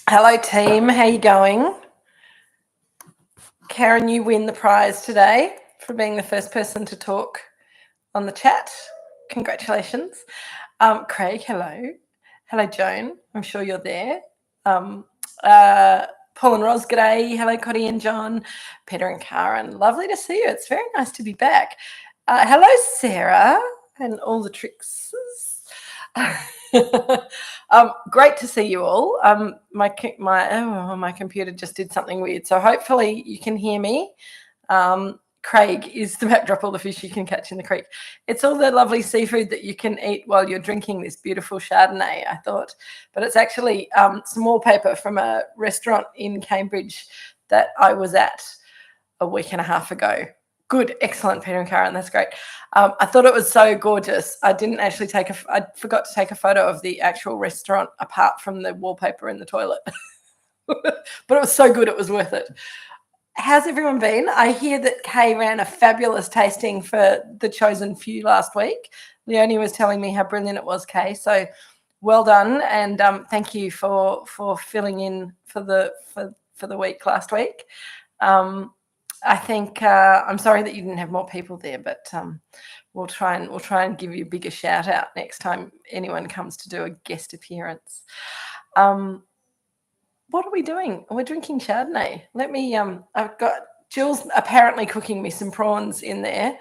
Hello, team. How you going? Karen, you win the prize today for being the first person to talk on the chat. Congratulations. Craig, hello. Hello, Joan. I'm sure you're there. Paul and Ros, g'day. Hello, Cotty and John. Peter and Karen. Lovely to see you. It's very nice to be back. Hello, Sarah and all the tricks. Great to see you all. My computer just did something weird, so hopefully you can hear me. Craig is the backdrop, all the fish you can catch in the creek. It's all the lovely seafood that you can eat while you're drinking this beautiful Chardonnay, I thought. But it's actually some wallpaper from a restaurant in Cambridge that I was at a week and a half ago. Good, excellent, Peter and Karen. That's great. I thought it was so gorgeous. I forgot to take a photo of the actual restaurant apart from the wallpaper in the toilet. But it was so good, it was worth it. How's everyone been? I hear that Kay ran a fabulous tasting for the chosen few last week. Leonie was telling me how brilliant it was, Kay. So well done, and thank you for filling in for the week last week. I think I'm sorry that you didn't have more people there, but we'll try and give you a bigger shout out next time anyone comes to do a guest appearance. What are we doing? We're drinking Chardonnay. Let me. I've got Jill's apparently cooking me some prawns in there.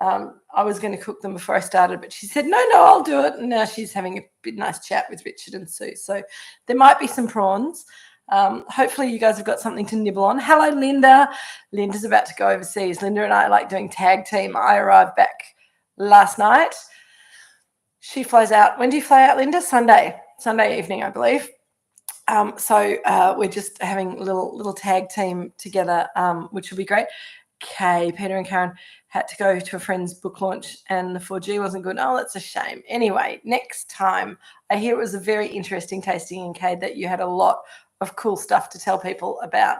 I was going to cook them before I started, but she said no, I'll do it. And now she's having a bit nice chat with Richard and Sue. So there might be some prawns. Hopefully you guys have got something to nibble on. Hello, Linda. Linda's about to go overseas. Linda and I like doing tag team. I arrived back last night. She flies out. When do you fly out, Linda? Sunday evening, I believe. So we're just having a little tag team together, which will be great. Okay, Peter and Karen had to go to a friend's book launch and the 4G wasn't good. Oh, that's a shame. Anyway, next time. I hear it was a very interesting tasting in Kay, that you had a lot of cool stuff to tell people about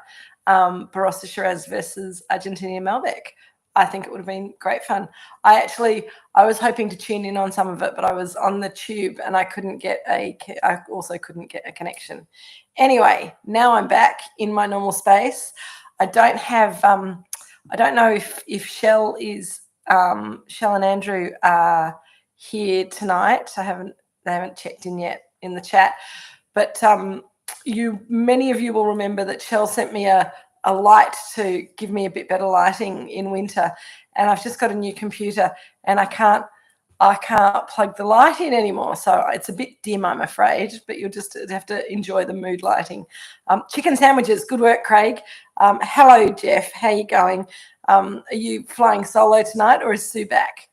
Barossa Shiraz versus Argentinian Malbec. I think it would have been great fun. I was hoping to tune in on some of it, but I was on the tube and I also couldn't get a connection. Anyway, now I'm back in my normal space. I don't have, I don't know if Shell and Andrew are here tonight. They haven't checked in yet in the chat, but many of you will remember that Shell sent me a light to give me a bit better lighting in winter, and I've just got a new computer and I can't plug the light in anymore, so it's a bit dim, I'm afraid, but you'll just have to enjoy the mood lighting. Chicken sandwiches, good work, Craig. Hello, Jeff, how you going? Are you flying solo tonight, or is Sue back?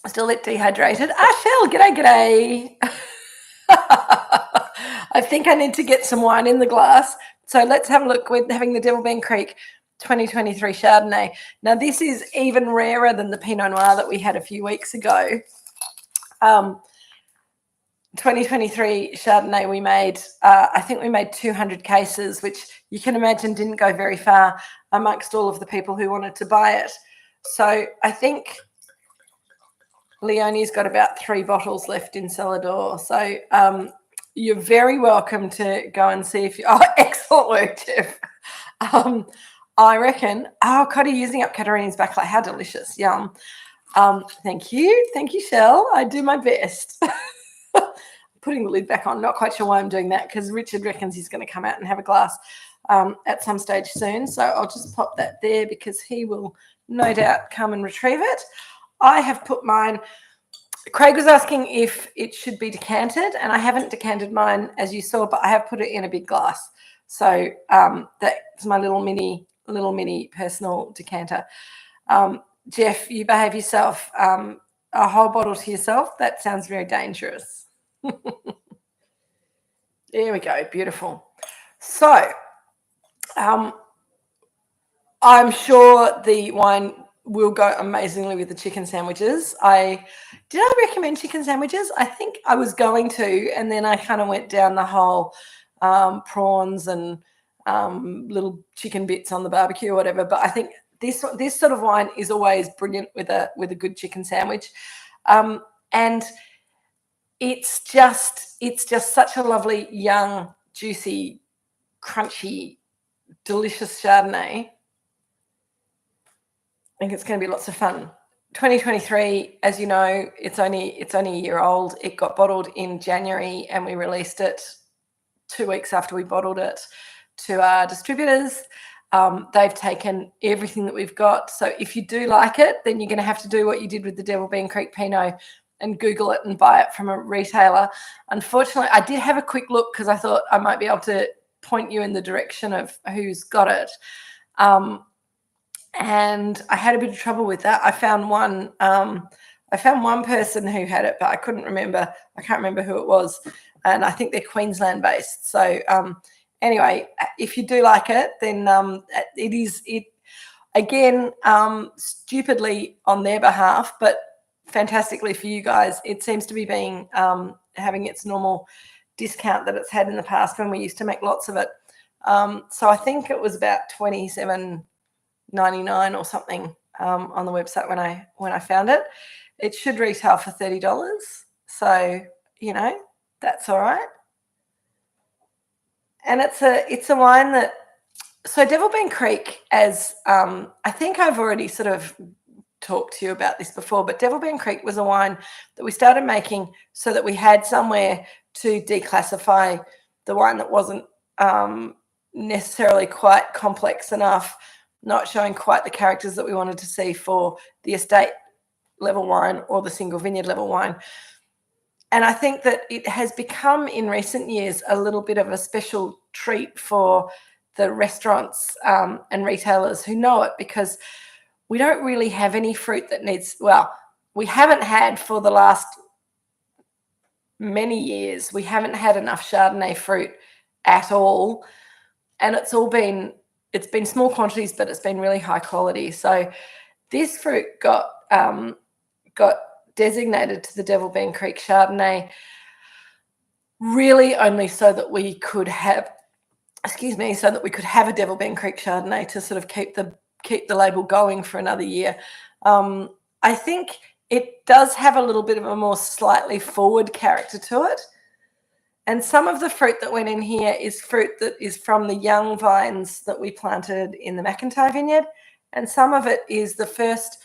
Still a bit dehydrated. Shell, g'day. I think I need to get some wine in the glass. So let's have a look. We're having the Devil Bend Creek 2023 Chardonnay. Now, this is even rarer than the Pinot Noir that we had a few weeks ago. 2023 Chardonnay we made, I think we made 200 cases, which you can imagine didn't go very far amongst all of the people who wanted to buy it. So I think Leonie's got about 3 bottles left in cellar door. So you're very welcome to go and see if you... Oh, excellent work, Jeff. I reckon... Oh, Cotty using up Katarina's backlight. How delicious. Yum. Thank you. Thank you, Shell. I do my best. Putting the lid back on. Not quite sure why I'm doing that, because Richard reckons he's going to come out and have a glass at some stage soon. So I'll just pop that there because he will no doubt come and retrieve it. I have put mine... Craig was asking if it should be decanted, and I haven't decanted mine, as you saw, but I have put it in a big glass. So that's my little mini personal decanter. Jeff, you behave yourself. A whole bottle to yourself? That sounds very dangerous. There we go. Beautiful. So I'm sure the wine will go amazingly with the chicken sandwiches. Did I recommend chicken sandwiches? I think I was going to, and then I kind of went down the whole prawns and little chicken bits on the barbecue or whatever. But I think this sort of wine is always brilliant with a good chicken sandwich, and it's just such a lovely, young, juicy, crunchy, delicious Chardonnay. I think it's going to be lots of fun. 2023, as you know, it's only a year old. It got bottled in January, and we released it 2 weeks after we bottled it to our distributors. They've taken everything that we've got. So if you do like it, then you're going to have to do what you did with the Devil Bend Creek Pinot and Google it and buy it from a retailer. Unfortunately, I did have a quick look because I thought I might be able to point you in the direction of who's got it. And I had a bit of trouble with that. I found one person who had it, but I can't remember who it was. And I think they're Queensland based. So anyway, if you do like it, then it again, stupidly on their behalf, but fantastically for you guys, it seems to be being having its normal discount that it's had in the past when we used to make lots of it. So I think it was about $27.99 or something on the website when I found it. It should retail for $30. So, you know, that's all right. And it's a wine that, so Devil Bend Creek, as I think I've already sort of talked to you about this before, but Devil Bend Creek was a wine that we started making so that we had somewhere to declassify the wine that wasn't necessarily quite complex enough, not showing quite the characters that we wanted to see for the estate level wine or the single vineyard level wine. And I think that it has become in recent years a little bit of a special treat for the restaurants and retailers who know it, because we don't really have any fruit that needs, well, we haven't had for the last many years, we haven't had enough Chardonnay fruit at all. And it's been small quantities, but it's been really high quality. So this fruit got designated to the Devil Bend Creek Chardonnay really only so that we could have a Devil Bend Creek Chardonnay to sort of keep the label going for another year. I think it does have a little bit of a more slightly forward character to it. And some of the fruit that went in here is fruit that is from the young vines that we planted in the McIntyre vineyard. And some of it is the first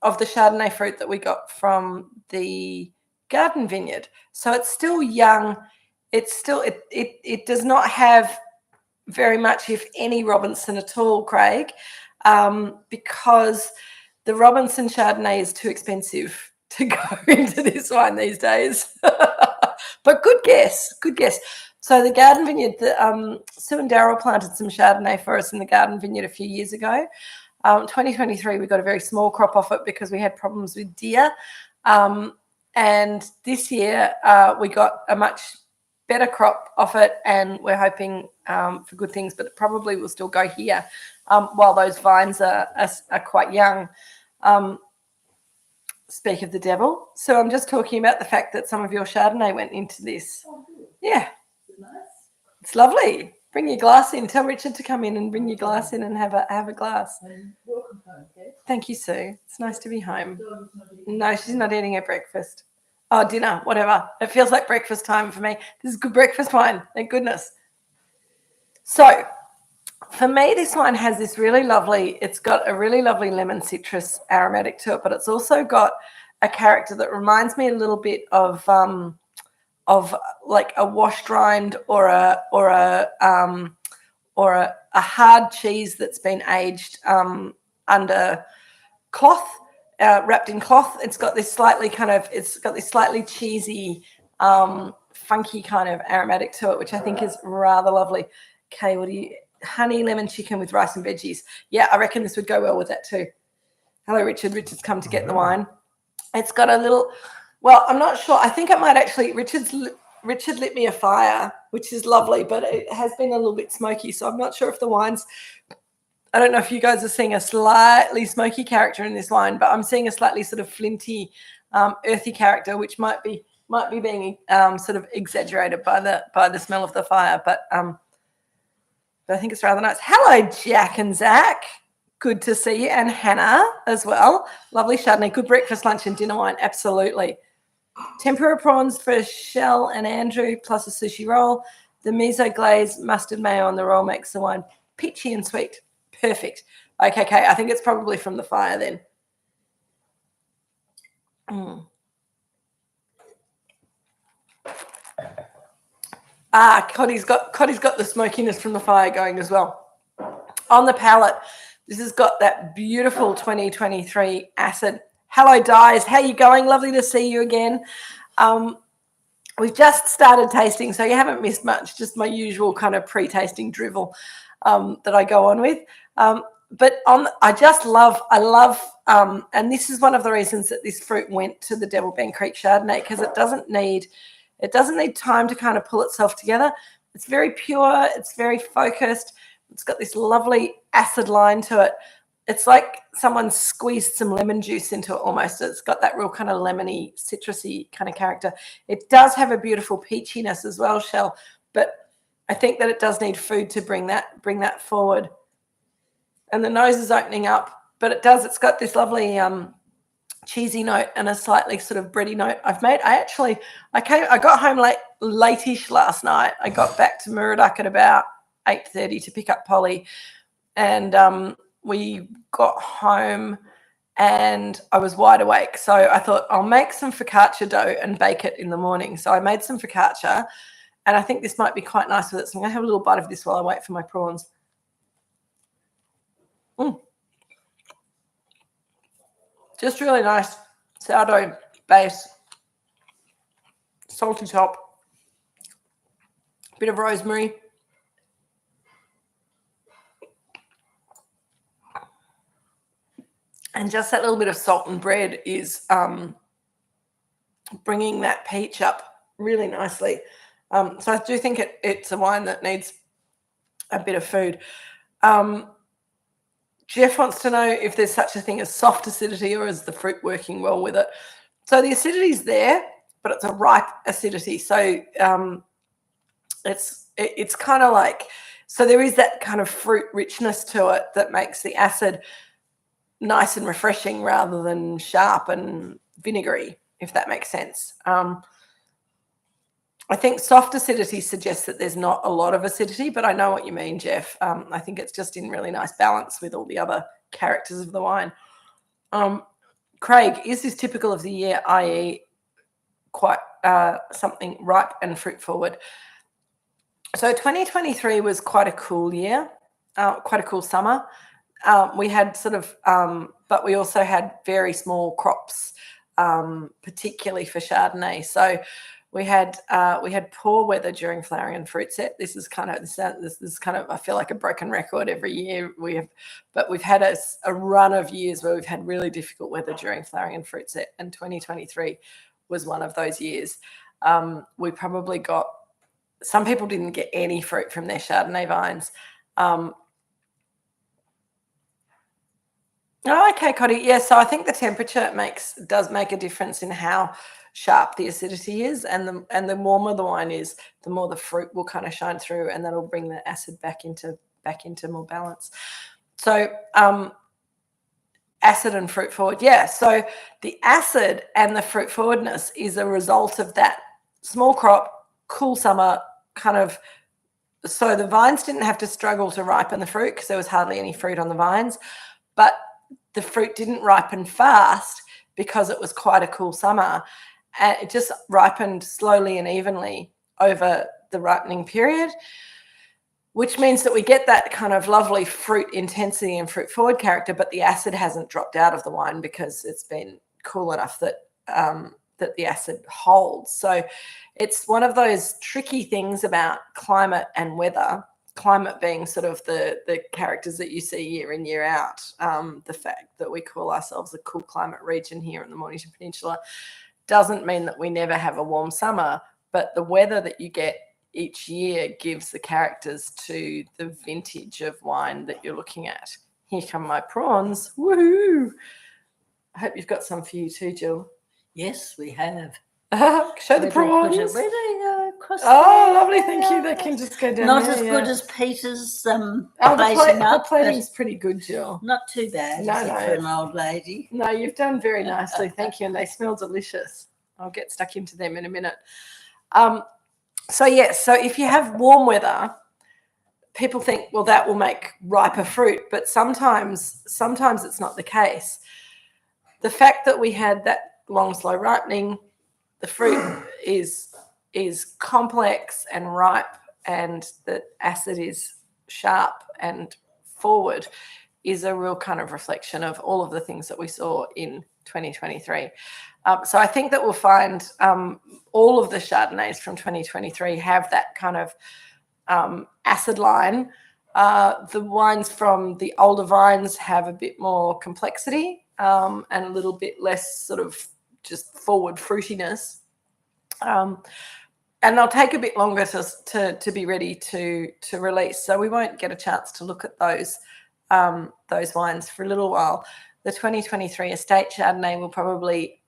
of the Chardonnay fruit that we got from the garden vineyard. So it's still young. It does not have very much, if any, Robinson at all, Craig, because the Robinson Chardonnay is too expensive to go into this wine these days. But good guess. So the garden vineyard, Sue and Daryl planted some Chardonnay for us in the garden vineyard a few years ago. 2023, we got a very small crop off it because we had problems with deer. And this year we got a much better crop off it, and we're hoping for good things, but it probably will still go here while those vines are quite young. Speak of the devil. So I'm just talking about the fact that some of your Chardonnay went into this. Oh, yeah. Nice. It's lovely. Bring your glass in. Tell Richard to come in and bring your glass in and have a glass. Welcome home, Kate. Thank you, Sue. It's nice to be home. No, she's not eating her breakfast. Oh, dinner, whatever. It feels like breakfast time for me. This is good breakfast wine. Thank goodness. So for me, this wine has this really lovely, it's got a really lovely lemon citrus aromatic to it, but it's also got a character that reminds me a little bit of like a washed rind or a hard cheese that's been aged under cloth, wrapped in cloth. It's got this slightly cheesy, funky kind of aromatic to it, which I think is rather lovely. Okay, honey lemon chicken with rice and veggies. Yeah, I reckon this would go well with that too. Hello, Richard. Richard's come to get the wine. It's got a little, well, I'm not sure. I think it might actually, Richard lit me a fire, which is lovely, but it has been a little bit smoky. So I'm not sure if the wine's, I don't know if you guys are seeing a slightly smoky character in this wine, but I'm seeing a slightly sort of flinty, earthy character, which might be being sort of exaggerated by the smell of the fire. But I think it's rather nice. Hello, Jack and Zach. Good to see you. And Hannah as well. Lovely Chardonnay. Good breakfast, lunch, and dinner wine. Absolutely. Tempura prawns for Shell and Andrew, plus a sushi roll. The miso glaze, mustard mayo on the roll makes the wine peachy and sweet. Perfect. Okay, I think it's probably from the fire then. Coddy's got the smokiness from the fire going as well. On the palate, this has got that beautiful 2023 acid. Hello, Dies. How you going? Lovely to see you again. We've just started tasting, so you haven't missed much, just my usual kind of pre-tasting drivel that I go on with. I love, and this is one of the reasons that this fruit went to the Devil Bend Creek Chardonnay, because it doesn't need time to kind of pull itself together. It's very pure. It's very focused. It's got this lovely acid line to it. It's like someone squeezed some lemon juice into it almost. It's got that real kind of lemony, citrusy kind of character. It does have a beautiful peachiness as well, Shell, but I think that it does need food to bring that forward. And the nose is opening up, but it's got this lovely cheesy note and a slightly sort of bready note. I got home late-ish last night. I got back to Moorooduc at about 8:30 to pick up Polly, and we got home and I was wide awake. So I thought I'll make some focaccia dough and bake it in the morning. So I made some focaccia, and I think this might be quite nice with it. So I'm going to have a little bite of this while I wait for my prawns. Just really nice sourdough base, salty top, bit of rosemary. And just that little bit of salt and bread is bringing that peach up really nicely. So I do think it's a wine that needs a bit of food. Jeff wants to know if there's such a thing as soft acidity, or is the fruit working well with it? So the acidity is there, but it's a ripe acidity. So it's kind of like, so there is that kind of fruit richness to it that makes the acid nice and refreshing rather than sharp and vinegary, if that makes sense. I think soft acidity suggests that there's not a lot of acidity, but I know what you mean, Jeff. I think it's just in really nice balance with all the other characters of the wine. Craig, is this typical of the year, i.e. quite something ripe and fruit forward? So 2023 was quite a cool year, quite a cool summer. We had sort of, but we also had very small crops, particularly for Chardonnay. So we had poor weather during flowering and fruit set. This is kind of, I feel like a broken record every year. But we've had a run of years where we've had really difficult weather during flowering and fruit set, and 2023 was one of those years. We probably got, some people didn't get any fruit from their Chardonnay vines. Oh, okay, Coddy. Yeah, so I think the temperature does make a difference in how sharp the acidity is, and the warmer the wine is, the more the fruit will kind of shine through, and that'll bring the acid back into more balance. So acid and fruit forward, yeah. So the acid and the fruit forwardness is a result of that small crop, cool summer kind of. So the vines didn't have to struggle to ripen the fruit because there was hardly any fruit on the vines, but the fruit didn't ripen fast because it was quite a cool summer, and it just ripened slowly and evenly over the ripening period, which means that we get that kind of lovely fruit intensity and fruit forward character, but the acid hasn't dropped out of the wine because it's been cool enough that that the acid holds. So it's one of those tricky things about climate and weather. Climate being sort of the characters that you see year in, year out. The fact that we call ourselves a cool climate region here in the Mornington Peninsula doesn't mean that we never have a warm summer, but the weather that you get each year gives the characters to the vintage of wine that you're looking at. Here come my prawns. Woohoo! I hope you've got some for you too, Jill. Yes, we have. Show the prawns. Where they across Oh, lovely. Thank you. They can just go down Not there, as good as Peter's the plating's pretty good, Jill. not too bad, No, is it, for an old lady? No, you've done very nicely. Thank you. And they smell delicious. I'll get stuck into them in a minute. So if you have warm weather, people think, well, that will make riper fruit, but sometimes it's not the case. The fact that we had that long, slow ripening, the fruit is complex and ripe, and the acid is sharp and forward, is a real kind of reflection of all of the things that we saw in 2023. So I think that we'll find all of the Chardonnays from 2023 have that kind of acid line. The wines from the older vines have a bit more complexity and a little bit less sort of just forward fruitiness. And they'll take a bit longer to be ready to release. So we won't get a chance to look at those wines for a little while. The 2023 Estate Chardonnay will probably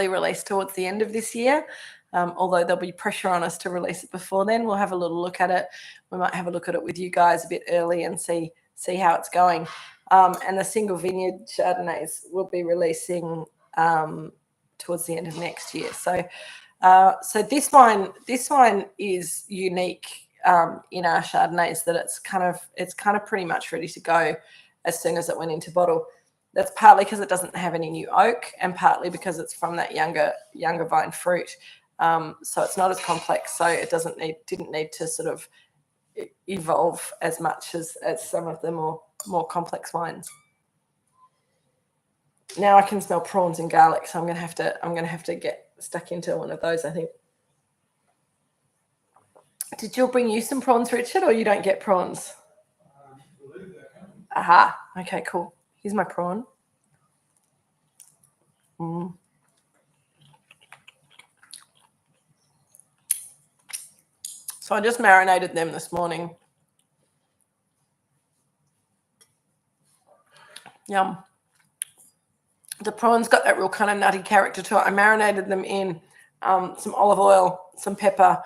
release towards the end of this year, although there'll be pressure on us to release it before then. We'll have a little look at it. We might have a look at it with you guys a bit early and see how it's going. And the single vineyard Chardonnays will be releasing towards the end of next year. So this wine is unique in our Chardonnays, that it's kind of pretty much ready to go as soon as it went into bottle. That's partly because it doesn't have any new oak, and partly because it's from that younger vine fruit. So it's not as complex. So it didn't need to sort of evolve as much as some of the more complex wines. Now I can smell prawns and garlic, so I'm gonna have to get stuck into one of those, I think. Did Jill bring you some prawns, Richard, or you don't get prawns? Aha. Okay, cool. Here's my prawn. So I just marinated them this morning. Yum. The prawn's got that real kind of nutty character to it. I marinated them in some olive oil, some pepper,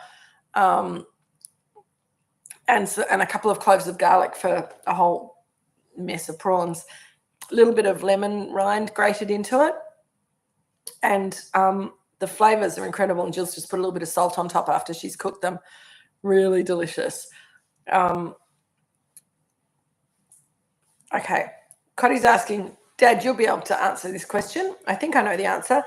and a couple of cloves of garlic for a whole mess of prawns. A little bit of lemon rind grated into it, and the flavours are incredible. And Jill's just put a little bit of salt on top after she's cooked them. Really delicious. Okay, Cotty's asking, Dad, you'll be able to answer this question. I think I know the answer.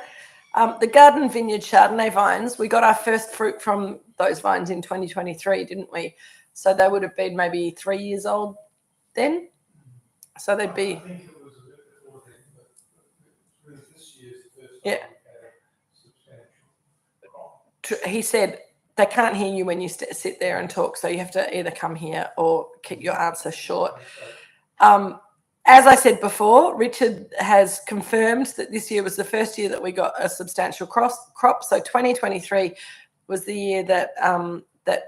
The Garden Vineyard Chardonnay vines, we got our first fruit from those vines in 2023, didn't we? So they would have been maybe 3 years old then. So they'd be. I think it was a bit before then, but this year's the first time we had a substantial. He said they can't hear you when you sit there and talk, so you have to either come here or keep your answer short. As I said before, Richard has confirmed that this year was the first year that we got a substantial crop. So 2023 was the year that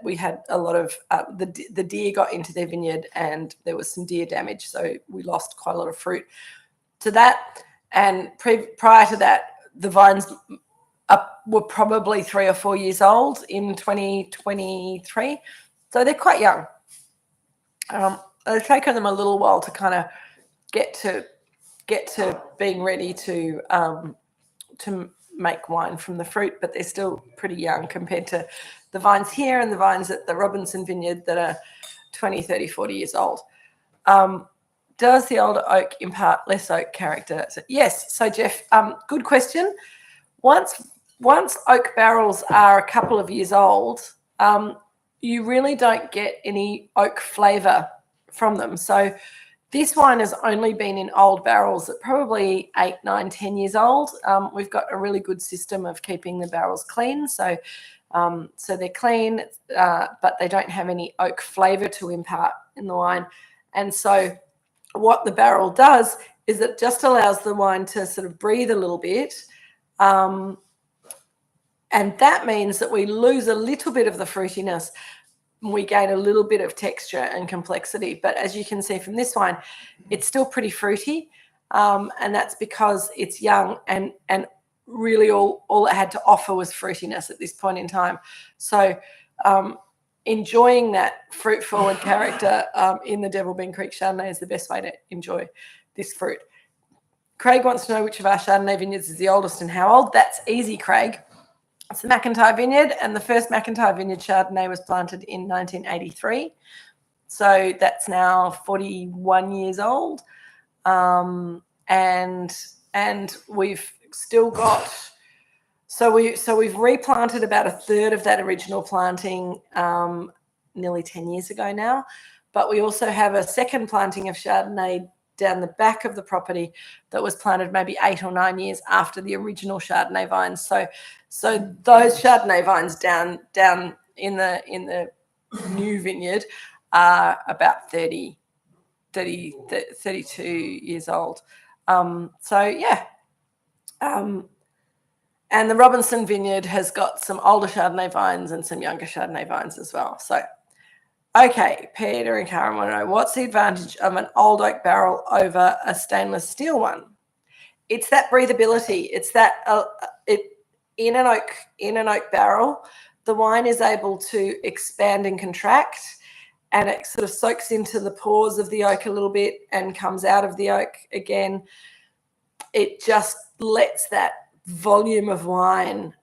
we had a lot of the deer got into their vineyard, and there was some deer damage, so we lost quite a lot of fruit to that. And prior to that, the vines were probably 3 or 4 years old in 2023, so they're quite young. It's taken them a little while to kind of get to being ready to make wine from the fruit, but they're still pretty young compared to the vines here and the vines at the Robinson Vineyard that are 20, 30, 40 years old. Does the older oak impart less oak character? Yes. So, Jeff, good question. Once oak barrels are a couple of years old, you really don't get any oak flavour from them. So this wine has only been in old barrels at probably 8, 9, 10 years old. We've got a really good system of keeping the barrels clean. So they're clean, but they don't have any oak flavour to impart in the wine. And so what the barrel does is it just allows the wine to sort of breathe a little bit. And that means that we lose a little bit of the fruitiness. We gain a little bit of texture and complexity. But as you can see from this wine, it's still pretty fruity. And that's because it's young, and really all it had to offer was fruitiness at this point in time. So enjoying that fruit forward character in the Devil Bend Creek Chardonnay is the best way to enjoy this fruit. Craig wants to know which of our Chardonnay vineyards is the oldest and how old. That's easy, Craig. It's the McIntyre Vineyard, and the first McIntyre Vineyard Chardonnay was planted in 1983. So that's now 41 years old. And we've still got, so we've replanted about a third of that original planting nearly 10 years ago now. But we also have a second planting of Chardonnay down the back of the property that was planted maybe 8 or 9 years after the original Chardonnay vines. So those Chardonnay vines down in the new vineyard are about 32 years old. And the Robinson Vineyard has got some older Chardonnay vines and some younger Chardonnay vines as well. So, okay, Peter and Karen want to know, what's the advantage of an old oak barrel over a stainless steel one? It's that breathability. It's that in an oak barrel, the wine is able to expand and contract, and it sort of soaks into the pores of the oak a little bit and comes out of the oak again. It just lets that volume of wine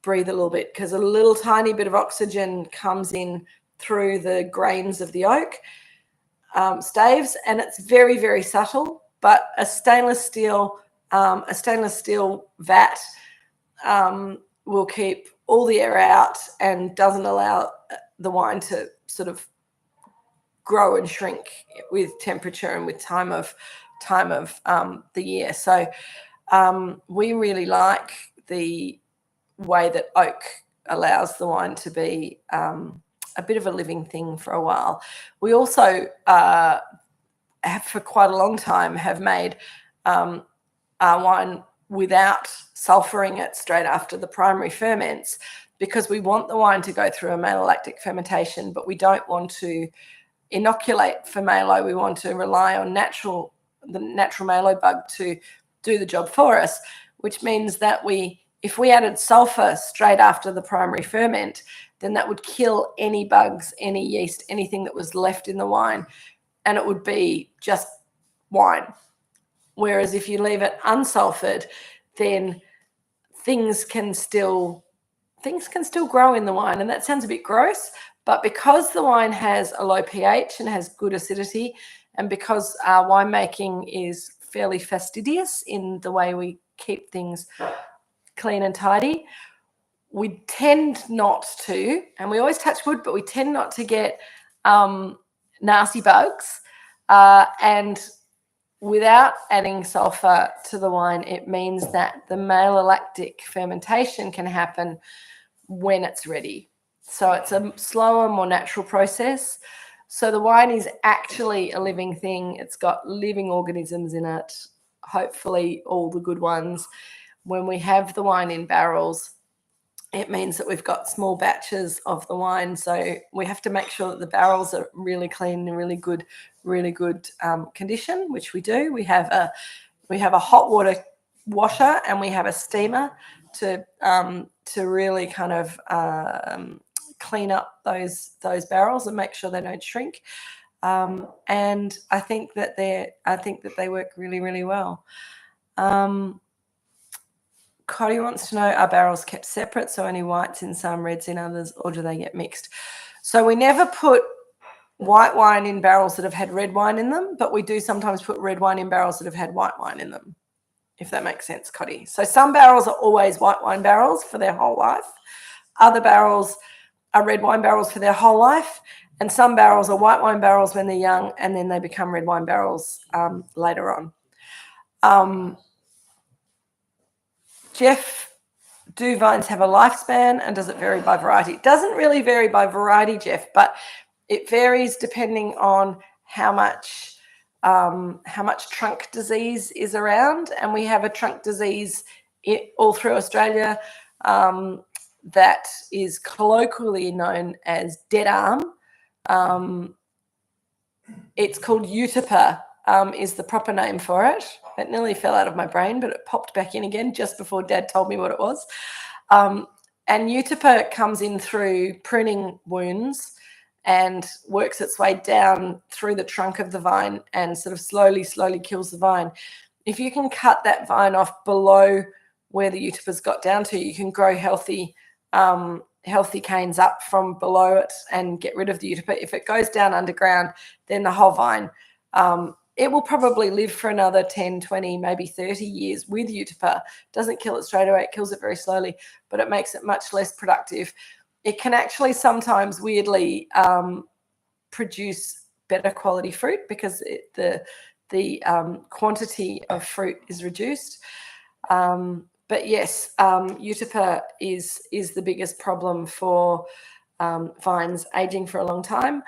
breathe a little bit, because a little tiny bit of oxygen comes in through the grains of the oak staves, and it's very, very subtle. But a stainless steel vat will keep all the air out and doesn't allow the wine to sort of grow and shrink with temperature and with time of the year. So we really like the way that oak allows the wine to be a bit of a living thing for a while. We also have for quite a long time have made our wine without sulfuring it straight after the primary ferments, because we want the wine to go through a malolactic fermentation, but we don't want to inoculate for malo. We want to rely on the natural malo bug to do the job for us, which means that if we added sulfur straight after the primary ferment, then that would kill any bugs, any yeast, anything that was left in the wine, and it would be just wine. Whereas if you leave it unsulfured, then things can still grow in the wine. And that sounds a bit gross, but because the wine has a low pH and has good acidity, and because our winemaking is fairly fastidious in the way we keep things clean and tidy, we tend not to, and we always touch wood, but we tend not to get nasty bugs. And without adding sulfur to the wine, it means that the malolactic fermentation can happen when it's ready. So it's a slower, more natural process. So the wine is actually a living thing. It's got living organisms in it, hopefully all the good ones. When we have the wine in barrels, it means that we've got small batches of the wine. So we have to make sure that the barrels are really clean and really good condition, which we do. We have a hot water washer and we have a steamer to really kind of clean up those barrels and make sure they don't shrink. And I think that they work really, really well. Cody wants to know, are barrels kept separate, so only whites in some, reds in others, or do they get mixed? So we never put white wine in barrels that have had red wine in them, but we do sometimes put red wine in barrels that have had white wine in them, if that makes sense, Cody. So some barrels are always white wine barrels for their whole life. Other barrels are red wine barrels for their whole life. And some barrels are white wine barrels when they're young, and then they become red wine barrels later on. Jeff, do vines have a lifespan, and does it vary by variety? It doesn't really vary by variety, Jeff, but it varies depending on how much trunk disease is around. And we have a trunk disease all through Australia that is colloquially known as dead arm. It's called Utipa is the proper name for it. It nearly fell out of my brain, but it popped back in again just before Dad told me what it was. And Utica comes in through pruning wounds and works its way down through the trunk of the vine and sort of slowly kills the vine. If you can cut that vine off below where the Utipa's got down to, you can grow healthy canes up from below it and get rid of the Utipa. If it goes down underground, then the whole vine, it will probably live for another 10, 20, maybe 30 years with Utipa. Doesn't kill it straight away. It kills it very slowly, but it makes it much less productive. It can actually sometimes weirdly produce better quality fruit because the quantity of fruit is reduced. But yes, Utipa is the biggest problem for vines aging for a long time.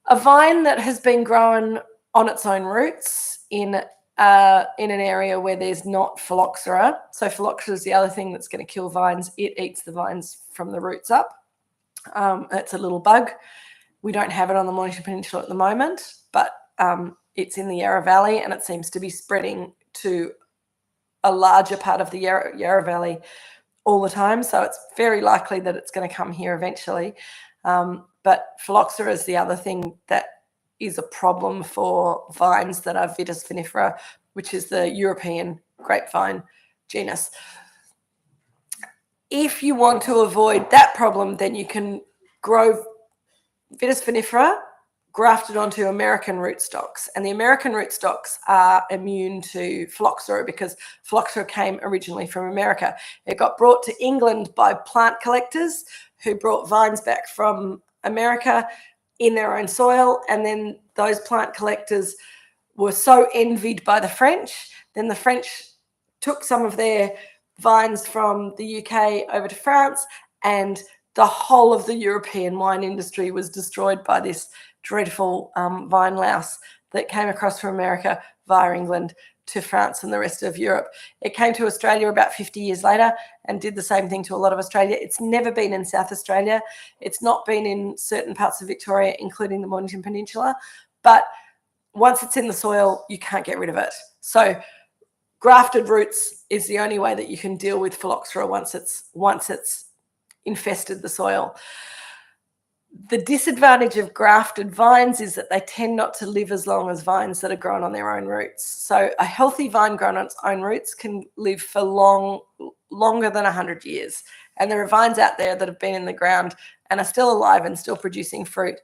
A vine that has been grown on its own roots in an area where there's not phylloxera. So phylloxera is the other thing that's going to kill vines. It eats the vines from the roots up. It's a little bug. We don't have it on the Mornington Peninsula at the moment, but it's in the Yarra Valley and it seems to be spreading to a larger part of the Yarra Valley all the time. So it's very likely that it's going to come here eventually. But phylloxera is the other thing that is a problem for vines that are Vitis vinifera, which is the European grapevine genus. If you want to avoid that problem, then you can grow Vitis vinifera grafted onto American rootstocks. And the American rootstocks are immune to phylloxera because phylloxera came originally from America. It got brought to England by plant collectors who brought vines back from America in their own soil. And then those plant collectors were so envied by the French. Then the French took some of their vines from the UK over to France, and the whole of the European wine industry was destroyed by this dreadful vine louse that came across from America via England to France and the rest of Europe. It came to Australia about 50 years later and did the same thing to a lot of Australia. It's never been in South Australia. It's not been in certain parts of Victoria, including the Mornington Peninsula. But once it's in the soil, you can't get rid of it. So grafted roots is the only way that you can deal with phylloxera once it's infested the soil. The disadvantage of grafted vines is that they tend not to live as long as vines that are grown on their own roots. So a healthy vine grown on its own roots can live for longer than 100 years. And there are vines out there that have been in the ground and are still alive and still producing fruit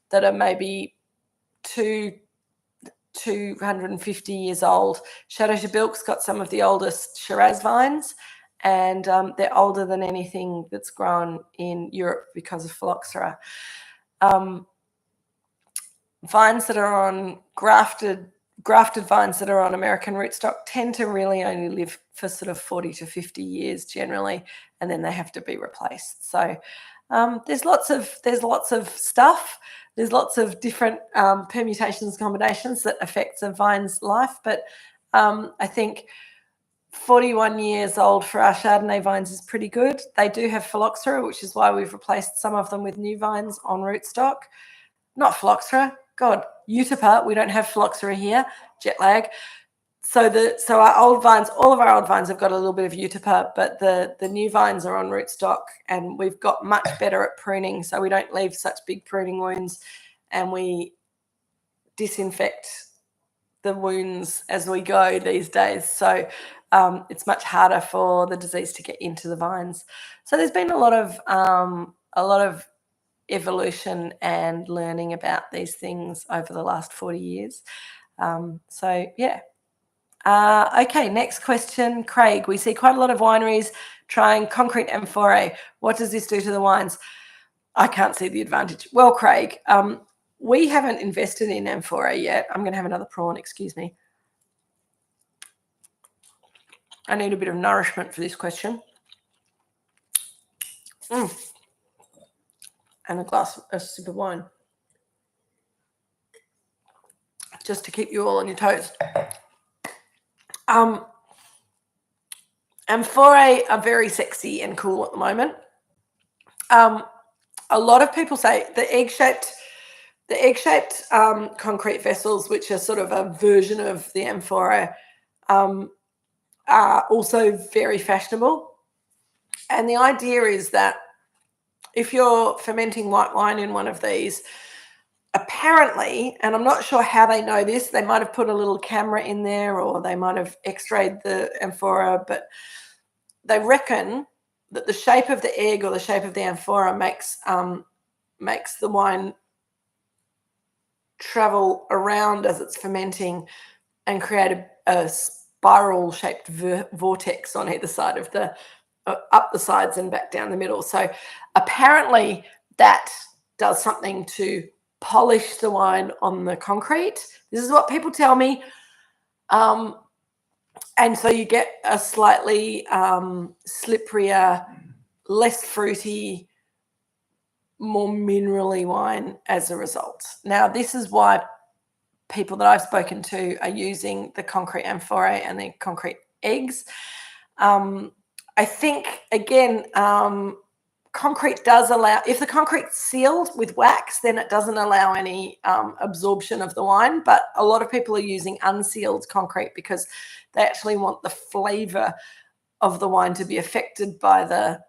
that are maybe 250 years old. Chateau de Bilque's got some of the oldest Shiraz vines, and they're older than anything that's grown in Europe because of phylloxera. Vines that are on grafted vines that are on American rootstock tend to really only live for sort of 40 to 50 years generally, and then they have to be replaced. So there's lots of stuff. There's lots of different permutations, combinations that affects a vine's life, but I think 41 years old for our Chardonnay vines is pretty good. They do have phylloxera, which is why we've replaced some of them with new vines on rootstock. Not phylloxera, God, Utipa. We don't have phylloxera here, jet lag. So our old vines, all of our old vines have got a little bit of Utipa, but the new vines are on rootstock, and we've got much better at pruning, so we don't leave such big pruning wounds, and we disinfect the wounds as we go these days. So it's much harder for the disease to get into the vines. So there's been a lot of evolution and learning about these things over the last 40 years. Okay, next question, Craig. We see quite a lot of wineries trying concrete amphorae. What does this do to the wines? I can't see the advantage. Well, Craig, we haven't invested in amphorae yet. I'm going to have another prawn, excuse me. I need a bit of nourishment for this question. And a sip of wine. Just to keep you all on your toes. Amphorae are very sexy and cool at the moment. A lot of people say the egg-shaped concrete vessels, which are sort of a version of the amphora, are also very fashionable. And the idea is that if you're fermenting white wine in one of these, apparently, and I'm not sure how they know this, they might have put a little camera in there or they might have x-rayed the amphora, but they reckon that the shape of the egg or the shape of the amphora makes the wine travel around as it's fermenting and create a spiral shaped vortex on either side of the up the sides and back down the middle. So apparently that does something to polish the wine on the concrete. This is what people tell me. And so you get a slightly slipperier, less fruity, more minerally wine as a result. Now, this is why people that I've spoken to are using the concrete amphorae and the concrete eggs. I think, again, concrete does allow, if the concrete's sealed with wax, then it doesn't allow any absorption of the wine. But a lot of people are using unsealed concrete because they actually want the flavour of the wine to be affected by the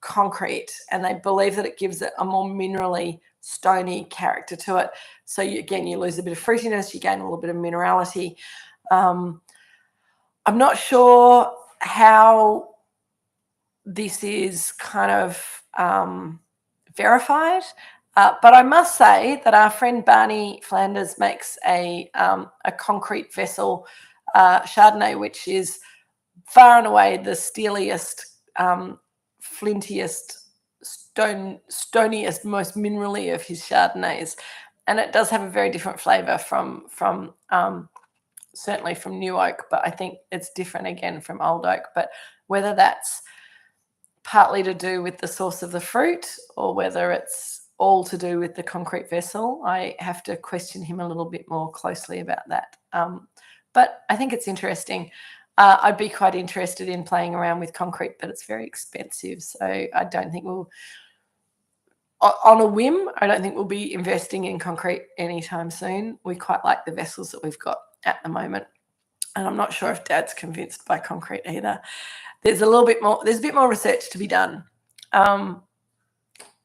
concrete, and they believe that it gives it a more minerally, stony character to it. So you lose a bit of fruitiness, you gain a little bit of minerality. I'm not sure how this is kind of verified, but I must say that our friend Barney Flanders makes a concrete vessel Chardonnay, which is far and away the steeliest, flintiest, stoniest, most minerally of his Chardonnays, and it does have a very different flavour from certainly from new oak, but I think it's different again from old oak. But whether that's partly to do with the source of the fruit or whether it's all to do with the concrete vessel, I have to question him a little bit more closely about that. But I think it's interesting. I'd be quite interested in playing around with concrete, but it's very expensive. So I don't think we'll, on a whim, I don't think we'll be investing in concrete anytime soon. We quite like the vessels that we've got at the moment. And I'm not sure if Dad's convinced by concrete either. There's a bit more research to be done.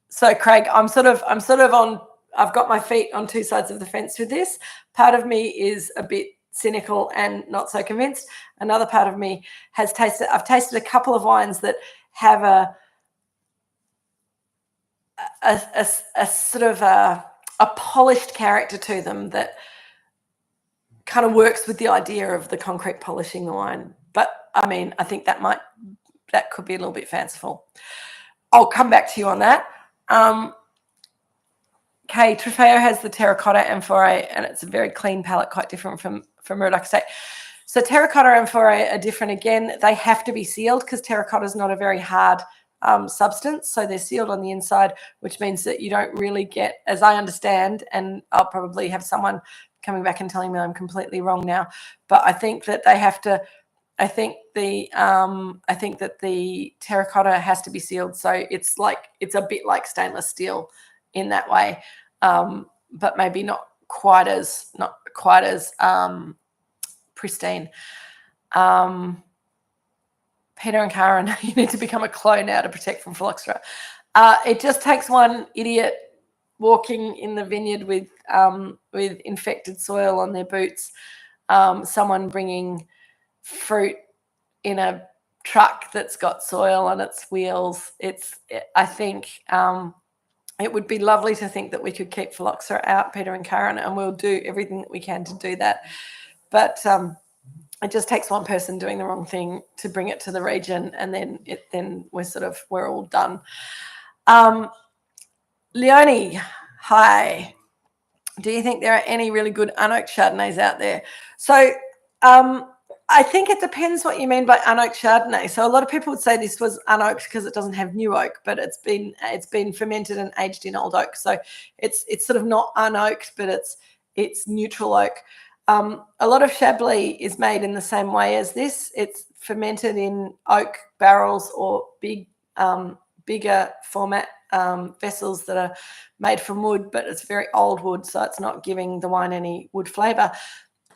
So Craig, I'm sort of on, I've got my feet on two sides of the fence with this. Part of me is a bit cynical and not so convinced. Another part of me I've tasted a couple of wines that have a sort of a polished character to them that kind of works with the idea of the concrete polishing the wine. But I mean, I think that could be a little bit fanciful. I'll come back to you on that. Okay, Trofeo has the terracotta amphorae, and it's a very clean palette, quite different from Moorooduc Estate. So terracotta amphorae are different again. They have to be sealed because terracotta is not a very hard substance. So they're sealed on the inside, which means that you don't really get, as I understand, and I'll probably have someone coming back and telling me I'm completely wrong now, but I think that they have to, I think that the terracotta has to be sealed. So it's a bit like stainless steel in that way, but maybe not quite as pristine. Peter and Karen, you need to become a clone now to protect from phylloxera. It just takes one idiot walking in the vineyard with infected soil on their boots, someone bringing fruit in a truck that's got soil on its wheels. I think it would be lovely to think that we could keep phylloxera out, Peter and Karen, and we'll do everything that we can to do that. But it just takes one person doing the wrong thing to bring it to the region, and then we're all done. Leonie, hi. Do you think there are any really good unoaked Chardonnays out there? So I think it depends what you mean by unoaked Chardonnay. So a lot of people would say this was unoaked because it doesn't have new oak, but it's been fermented and aged in old oak. So it's sort of not unoaked, but it's neutral oak. A lot of Chablis is made in the same way as this. It's fermented in oak barrels or bigger format vessels that are made from wood, but it's very old wood, so it's not giving the wine any wood flavour.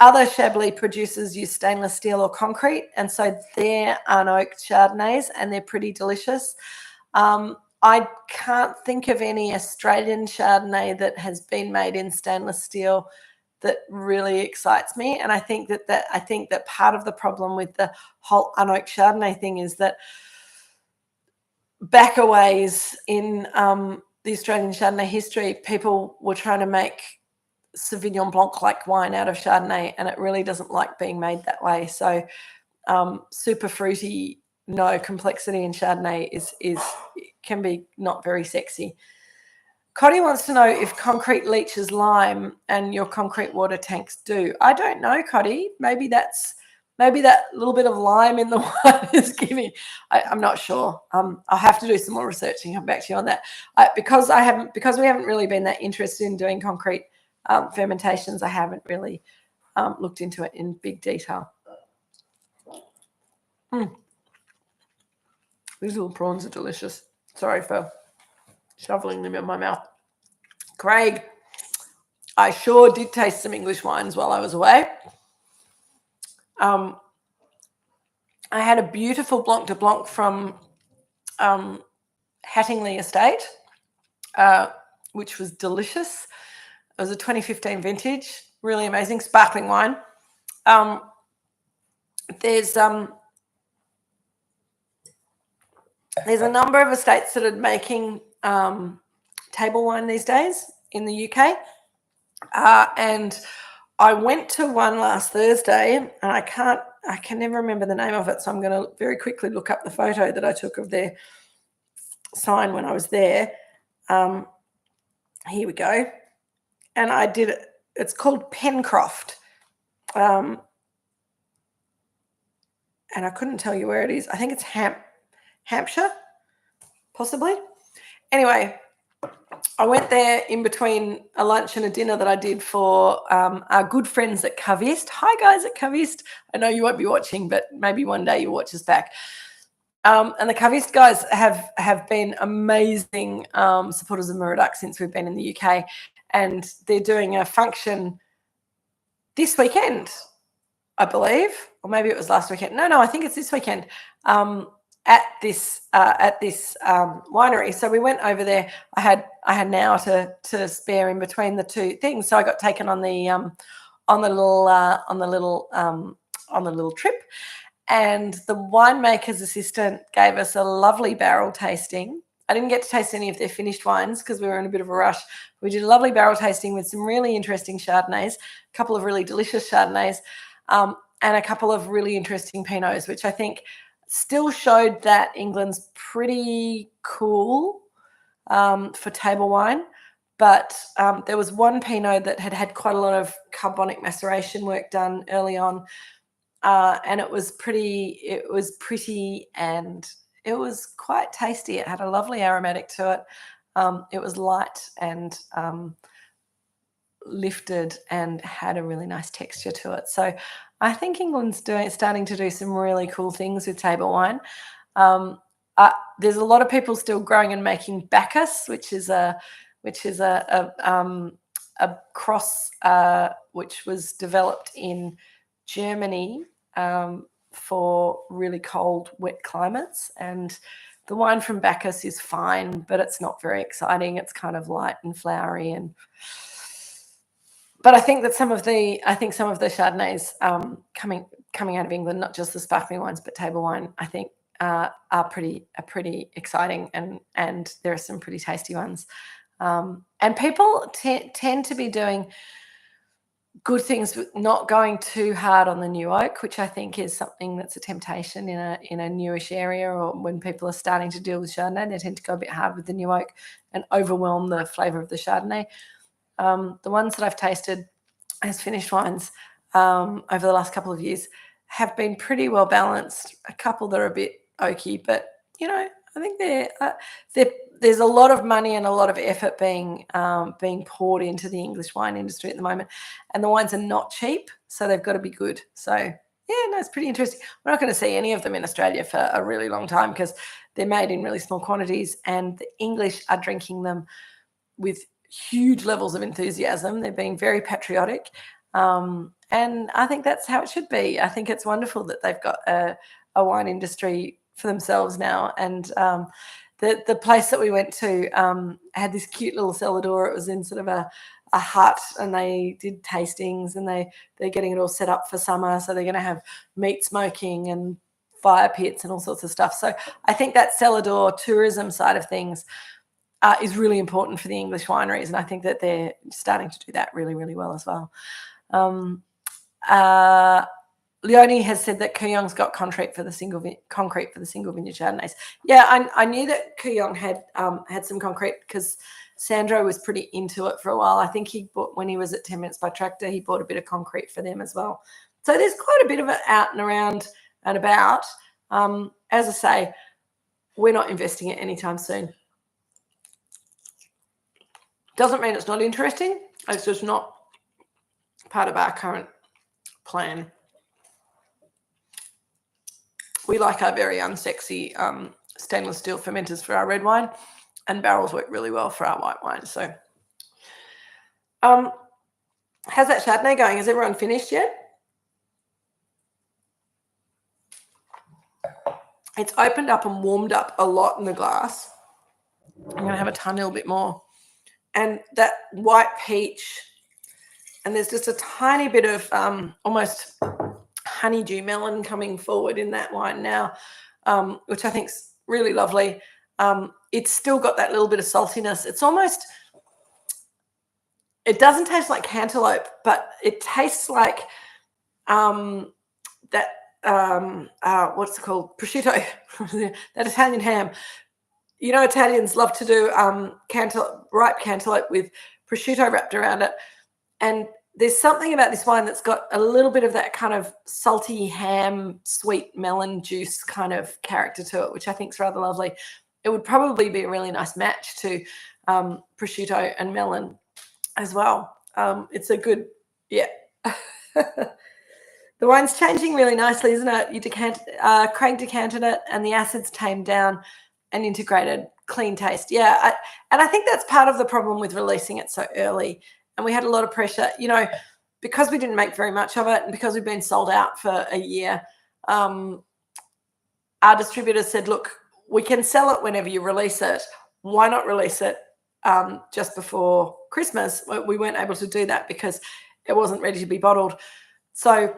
Other Chablis producers use stainless steel or concrete, and so they're unoaked Chardonnays, and they're pretty delicious. I can't think of any Australian Chardonnay that has been made in stainless steel that really excites me. And I think that part of the problem with the whole unoaked Chardonnay thing is that back a ways in the Australian Chardonnay history, people were trying to make Sauvignon Blanc like wine out of Chardonnay, and it really doesn't like being made that way. So super fruity, no complexity in Chardonnay can be not very sexy. Cotty wants to know if concrete leaches lime, and your concrete water tanks do. I don't know, Cotty. Maybe that little bit of lime in the wine is giving. I'm not sure. I'll have to do some more research and come back to you on that. Because we haven't really been that interested in doing concrete fermentations, I haven't really looked into it in big detail. These little prawns are delicious. Sorry for shoveling them in my mouth. Craig, I sure did taste some English wines while I was away. I had a beautiful Blanc de Blanc from Hattingley Estate, which was delicious. It was a 2015 vintage, really amazing, sparkling wine. There's a number of estates that are making table wine these days in the UK. And I went to one last Thursday, and I can never remember the name of it, so I'm going to very quickly look up the photo that I took of their sign when I was there. Here we go. And I did it. It's called Pencroft. And I couldn't tell you where it is. I think it's Hampshire, possibly. Anyway, I went there in between a lunch and a dinner that I did for our good friends at Cavist. Hi, guys at Cavist. I know you won't be watching, but maybe one day you'll watch us back. And the Cavist guys have been amazing supporters of Moorooduc since we've been in the UK. And they're doing a function this weekend, I believe, or maybe it was last weekend. No, I think it's this weekend. At this winery. So we went over there. I had an hour to spare in between the two things. So I got taken on the little trip, and the winemaker's assistant gave us a lovely barrel tasting. I didn't get to taste any of their finished wines because we were in a bit of a rush. We did a lovely barrel tasting with some really interesting Chardonnays, a couple of really delicious Chardonnays, and a couple of really interesting Pinots, which I think still showed that England's pretty cool for table wine. But there was one Pinot that had quite a lot of carbonic maceration work done early on, and it was pretty, and it was quite tasty. It had a lovely aromatic to it. It was light and lifted and had a really nice texture to it. So I think England's starting to do some really cool things with table wine. There's a lot of people still growing and making Bacchus, which is a cross which was developed in Germany for really cold, wet climates. And the wine from Bacchus is fine, but it's not very exciting. It's kind of light and flowery, but I think some of the Chardonnays coming out of England, not just the sparkling wines but table wine, I think are pretty exciting, and there are some pretty tasty ones. And people tend to be doing good things with not going too hard on the new oak, which I think is something that's a temptation in a newish area, or when people are starting to deal with Chardonnay, they tend to go a bit hard with the new oak and overwhelm the flavour of the Chardonnay. The ones that I've tasted as finished wines over the last couple of years have been pretty well balanced. A couple that are a bit oaky, but I think there's a lot of money and a lot of effort being poured into the English wine industry at the moment, and the wines are not cheap, so they've got to be good. So it's pretty interesting. We're not going to see any of them in Australia for a really long time because they're made in really small quantities, and the English are drinking them with huge levels of enthusiasm. They're being very patriotic, And I think that's how it should be. I think it's wonderful that they've got a wine industry for themselves now. And the place that we went to had this cute little cellar door. It was in sort of a hut, and they did tastings, and they're getting it all set up for summer. So they're going to have meat smoking and fire pits and all sorts of stuff. So I think that cellar door tourism side of things is really important for the English wineries, and I think that they're starting to do that really, really well as well. Leonie has said that Kooyong's got concrete for the single vineyard Chardonnays. Yeah, I knew that Kooyong had some concrete because Sandro was pretty into it for a while. I think he bought, when he was at 10 Minutes by Tractor, he bought a bit of concrete for them as well. So there's quite a bit of it out and around and about. As I say, we're not investing it anytime soon. Doesn't mean it's not interesting. It's just not part of our current plan. We like our very unsexy stainless steel fermenters for our red wine, and barrels work really well for our white wine. So how's that Chardonnay going? Is everyone finished yet? It's opened up and warmed up a lot in the glass. I'm going to have a tiny little bit more. And that white peach, and there's just a tiny bit of almost honeydew melon coming forward in that wine now, which I think is really lovely. It's still got that little bit of saltiness. It's almost, it doesn't taste like cantaloupe, but it tastes like that, what's it called? Prosciutto, that Italian ham. You know, Italians love to do ripe cantaloupe with prosciutto wrapped around it. And there's something about this wine that's got a little bit of that kind of salty ham, sweet melon juice kind of character to it, which I think is rather lovely. It would probably be a really nice match to prosciutto and melon as well. It's a good, yeah. The wine's changing really nicely, isn't it? Craig decanted it, and the acid's tamed down and integrated, clean taste. Yeah, and I think that's part of the problem with releasing it so early. And we had a lot of pressure, you know, because we didn't make very much of it, and because we've been sold out for a year. Our distributor said, look, we can sell it whenever you release it. Why not release it just before Christmas? We weren't able to do that because it wasn't ready to be bottled. So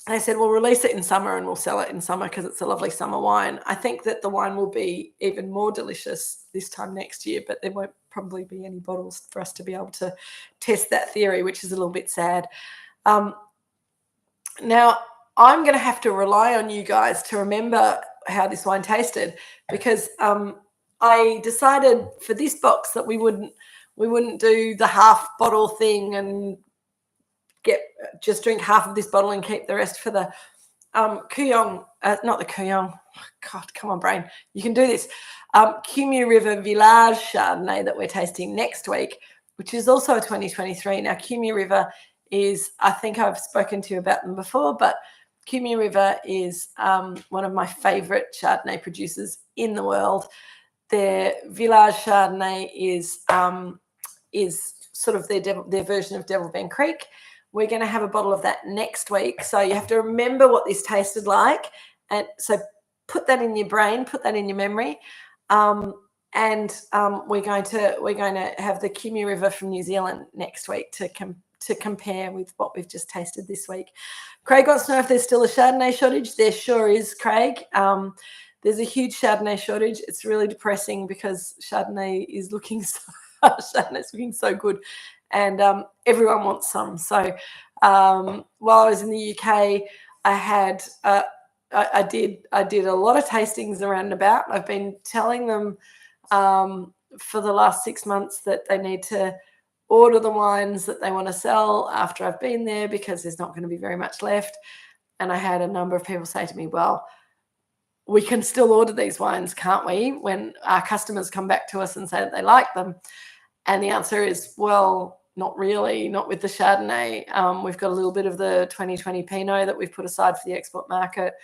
they said, we'll release it in summer and we'll sell it in summer because it's a lovely summer wine. I think that the wine will be even more delicious this time next year, but there won't probably be any bottles for us to be able to test that theory, which is a little bit sad. Now, I'm going to have to rely on you guys to remember how this wine tasted, because I decided for this box that we wouldn't do the half bottle thing and just drink half of this bottle and keep the rest for the Kooyong, not the Kooyong. God, come on, brain. You can do this. Cumu River Village Chardonnay that we're tasting next week, which is also a 2023. Now, Cumu River is, I think I've spoken to you about them before, but Cumu River is one of my favourite Chardonnay producers in the world. Their Village Chardonnay is sort of their version of Devil Bend Creek. We're going to have a bottle of that next week. So you have to remember what this tasted like. And so put that in your brain, put that in your memory. We're going to have the Cumu River from New Zealand next week to compare with what we've just tasted this week. Craig wants to know if there's still a Chardonnay shortage. There sure is, Craig. There's a huge Chardonnay shortage. It's really depressing because Chardonnay is looking so good. And everyone wants some. So while I was in the UK, I did a lot of tastings around and about. I've been telling them for the last 6 months that they need to order the wines that they want to sell after I've been there, because there's not going to be very much left. And I had a number of people say to me, well, we can still order these wines, can't we, when our customers come back to us and say that they like them? And the answer is, well, not really, not with the Chardonnay. We've got a little bit of the 2020 Pinot that we've put aside for the export market.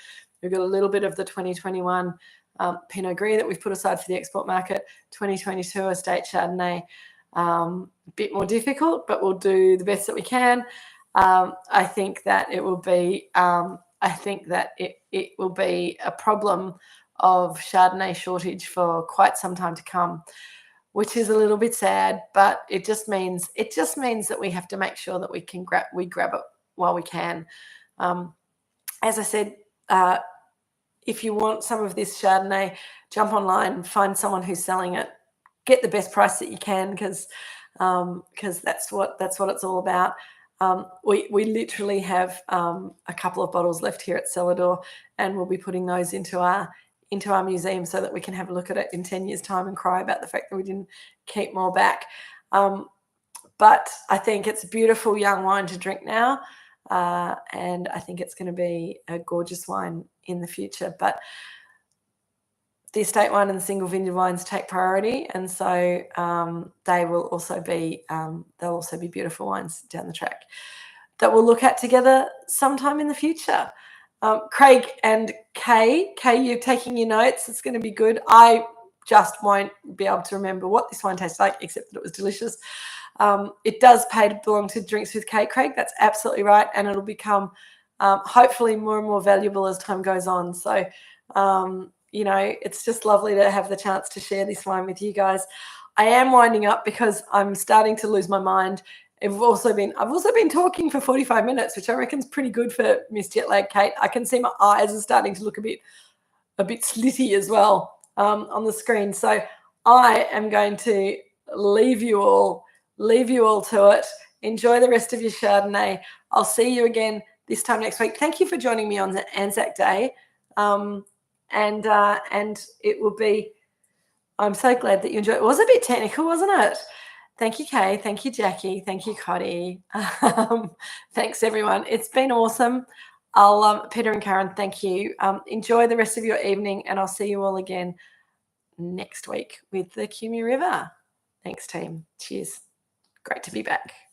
We've got a little bit of the 2021 Pinot Gris that we've put aside for the export market. 2022 Estate Chardonnay, a bit more difficult, but we'll do the best that we can. I think that it will be. I think that it will be a problem of Chardonnay shortage for quite some time to come, which is a little bit sad. But it just means that we have to make sure that we grab it while we can. As I said, if you want some of this Chardonnay, jump online, find someone who's selling it, get the best price that you can, because that's what it's all about. We literally have a couple of bottles left here at Cellar Door, and we'll be putting those into our museum so that we can have a look at it in 10 years' time and cry about the fact that we didn't keep more back. But I think it's a beautiful young wine to drink now. And I think it's going to be a gorgeous wine in the future. But the estate wine and the single vineyard wines take priority, and so they will also be they'll also be beautiful wines down the track that we'll look at together sometime in the future. Craig and Kay, you're taking your notes. It's going to be good. I just won't be able to remember what this wine tastes like, except that it was delicious. It does pay to belong to Drinks with Kate, Craig. That's absolutely right. And it'll become hopefully more and more valuable as time goes on. So, it's just lovely to have the chance to share this wine with you guys. I am winding up because I'm starting to lose my mind. I've also been talking for 45 minutes, which I reckon is pretty good for Miss Jetlag Kate. I can see my eyes are starting to look a bit slitty as well on the screen. So I am going to leave you all to it. Enjoy the rest of your Chardonnay. I'll see you again this time next week. Thank you for joining me on the Anzac Day. And it will be, I'm so glad that you enjoyed it. It was a bit technical, wasn't it? Thank you, Kay. Thank you, Jackie. Thank you, Cotty. Thanks, everyone. It's been awesome. Peter and Karen, thank you. Enjoy the rest of your evening, and I'll see you all again next week with the Cumi River. Thanks, team. Cheers. Great to be back.